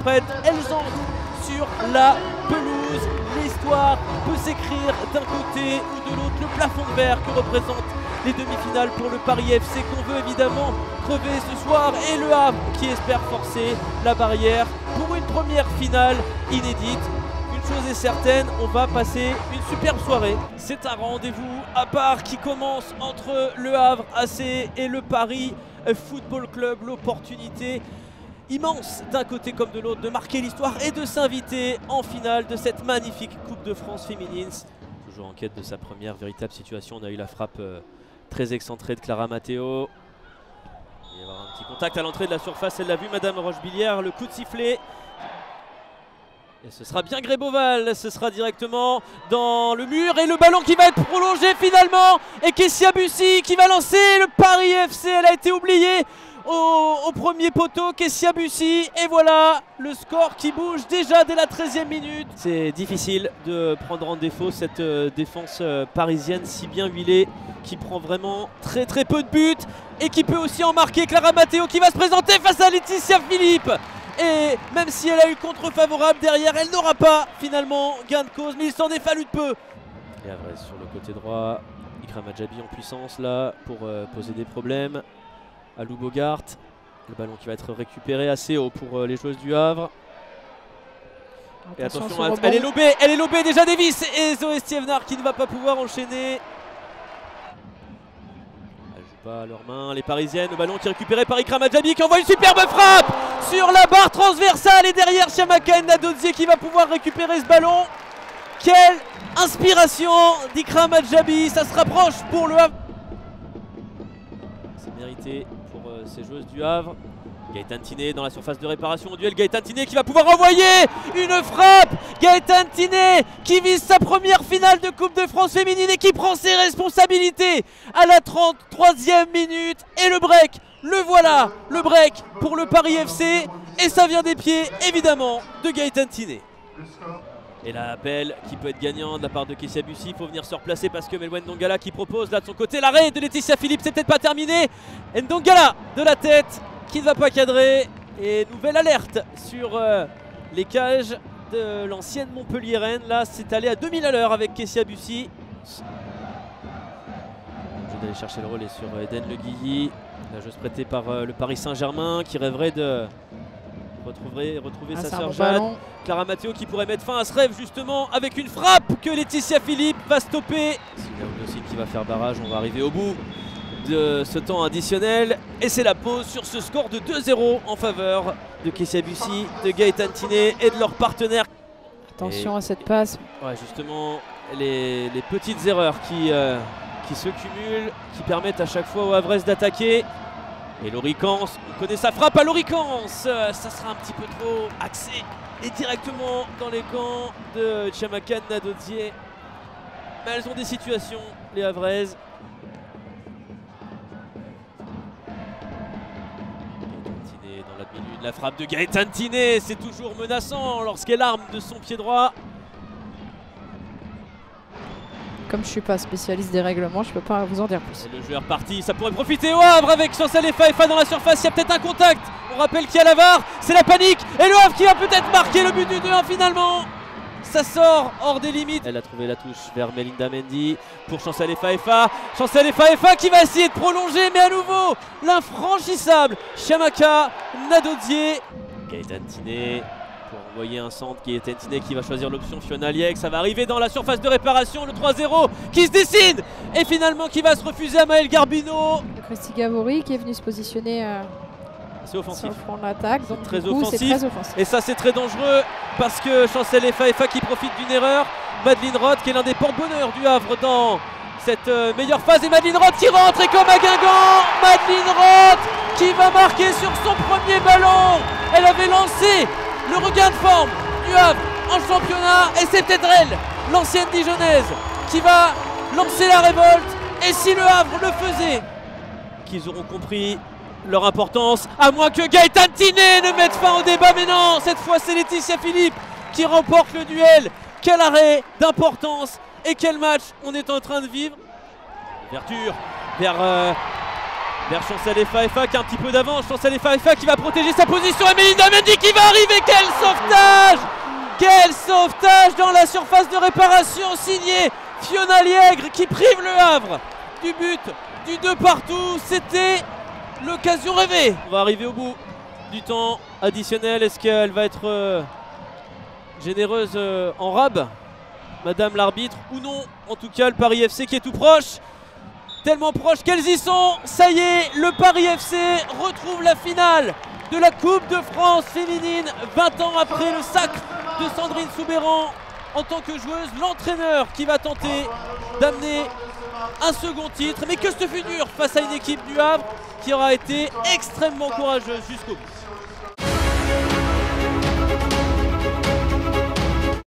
prêtes, elles entrent sur la pelouse. L'histoire peut s'écrire d'un côté ou de l'autre. Le plafond de verre que représentent les demi-finales pour le Paris FC qu'on veut évidemment crever ce soir, et le Havre qui espère forcer la barrière pour une première finale inédite. Une chose est certaine, on va passer une superbe soirée. C'est un rendez-vous à part qui commence entre le Havre AC et le Paris Football Club. L'opportunité immense d'un côté comme de l'autre de marquer l'histoire et de s'inviter en finale de cette magnifique Coupe de France féminine. Toujours en quête de sa première véritable situation, on a eu la frappe très excentrée de Clara Matteo. Il va y avoir un petit contact à l'entrée de la surface, elle l'a vu Madame Rochebillière, le coup de sifflet. Et ce sera bien Gréboval, ce sera directement dans le mur et le ballon qui va être prolongé finalement. Et Kessia Bussy qui va lancer le Paris FC, elle a été oubliée au premier poteau, Kessia Bussy, et voilà le score qui bouge déjà dès la 13e minute. C'est difficile de prendre en défaut cette défense parisienne si bien huilée, qui prend vraiment très peu de buts et qui peut aussi en marquer. Clara Matteo qui va se présenter face à Laetitia Philippe, et même si elle a eu contre favorable derrière, elle n'aura pas finalement gain de cause, mais il s'en est fallu de peu. Et Avrez sur le côté droit, Ikram Adjabi en puissance là pour poser des problèmes. Alou Bogart, le ballon qui va être récupéré assez haut pour les joueuses du Havre. Et attention, elle est lobée déjà Davis et Zoé Stievnar qui ne va pas pouvoir enchaîner. Elle joue pas à leurs mains, les Parisiennes. Le ballon qui est récupéré par Ikram Adjabi qui envoie une superbe frappe sur la barre transversale, et derrière Chiamaka Nnadozie qui va pouvoir récupérer ce ballon. Quelle inspiration d'Ikram Adjabi, ça se rapproche pour le Havre. C'est mérité pour ces joueuses du Havre. Gaëtan Tiné dans la surface de réparation au duel. Gaëtan Tiné qui va pouvoir envoyer une frappe. Gaëtan Tiné qui vise sa première finale de Coupe de France féminine et qui prend ses responsabilités à la 33e minute. Et le break, le voilà, le break pour le Paris FC. Et ça vient des pieds évidemment de Gaëtan Tiné. Et l'appel qui peut être gagnant de la part de Kessia Bussy. Il faut venir se replacer parce que Melwen Ndongala qui propose là de son côté l'arrêt de Laetitia Philippe. C'est peut-être pas terminé. Ndongala de la tête qui ne va pas cadrer. Et nouvelle alerte sur les cages de l'ancienne Montpelliéraine. Là c'est allé à 2000 à l'heure avec Kessia Bussy. Le jeu d'aller chercher le relais sur Eden Le Guilly. La joueuse prêtée par le Paris Saint-Germain qui rêverait de retrouver sa sœur Jade. Clara Matteo qui pourrait mettre fin à ce rêve justement avec une frappe que Laetitia Philippe va stopper. C'est aussi qui va faire barrage. On va arriver au bout de ce temps additionnel et c'est la pause sur ce score de 2-0 en faveur de Kessia Bussy, de Gaëtan Tiné et de leurs partenaires. Attention à cette passe. Ouais, justement les petites erreurs qui se cumulent, qui permettent à chaque fois aux Havraises d'attaquer. Et Loricans, on connaît sa frappe à Loricans, ça sera un petit peu trop axé et directement dans les camps de Chiamaka Nnadozie. Mais elles ont des situations, les Havraises. Gaëtan Tiné dans la minute, la frappe de Gaëtan Tiné, c'est toujours menaçant lorsqu'elle arme de son pied droit. Comme je ne suis pas spécialiste des règlements, je ne peux pas vous en dire plus. Et le jeu est reparti, ça pourrait profiter au Havre avec Chancel Faifa dans la surface. Il y a peut-être un contact. On rappelle qu'il y a la VAR, c'est la panique. Et le Havre qui va peut-être marquer le but du 2-1 finalement. Ça sort hors des limites. Elle a trouvé la touche vers Melinda Mendy pour Chancel Faifa. Chancel Faifa qui va essayer de prolonger, mais à nouveau l'infranchissable Chiamaka Nnadozie. Gaëtan Tiné pour envoyer un centre. Gaëtan Tiné qui va choisir l'option Fiona Liek. Ça va arriver dans la surface de réparation. Le 3-0 qui se dessine et finalement qui va se refuser à Maëlle Garbino. Christy Gavori qui est venu se positionner c'est offensif. Sur l'attaque, donc très du coup, c'est très offensif. Et ça c'est très dangereux parce que Chancel Faifa qui profite d'une erreur. Madeline Roth qui est l'un des porte-bonheur du Havre dans cette meilleure phase, et Madeline Roth qui rentre, et comme à Guingamp, Madeline Roth qui va marquer sur son premier ballon. Elle avait lancé le regain de forme du Havre en championnat et c'est peut-être elle, l'ancienne Dijonnaise, qui va lancer la révolte. Et si le Havre le faisait, qu'ils auront compris leur importance, à moins que Gaëtan Tiné ne mette fin au débat. Mais non, cette fois c'est Laetitia Philippe qui remporte le duel. Quel arrêt d'importance et quel match on est en train de vivre. Ouverture vers vers Chancel Faifa qui a un petit peu d'avance. Chancel Faifa qui va protéger sa position. Et Melinda Mendy qui va arriver. Quel sauvetage! Quel sauvetage dans la surface de réparation signé Fiona Liègre qui prive le Havre du but du 2 partout. C'était l'occasion rêvée. On va arriver au bout du temps additionnel. Est-ce qu'elle va être généreuse en rab, Madame l'arbitre, ou non? En tout cas, le Paris FC qui est tout proche. Tellement proche qu'elles y sont. Ça y est, le Paris FC retrouve la finale de la Coupe de France féminine 20 ans après le sacre de Sandrine Soubeyran en tant que joueuse. L'entraîneur qui va tenter d'amener un second titre, mais que ce fut dur face à une équipe du Havre qui aura été extrêmement courageuse jusqu'au bout.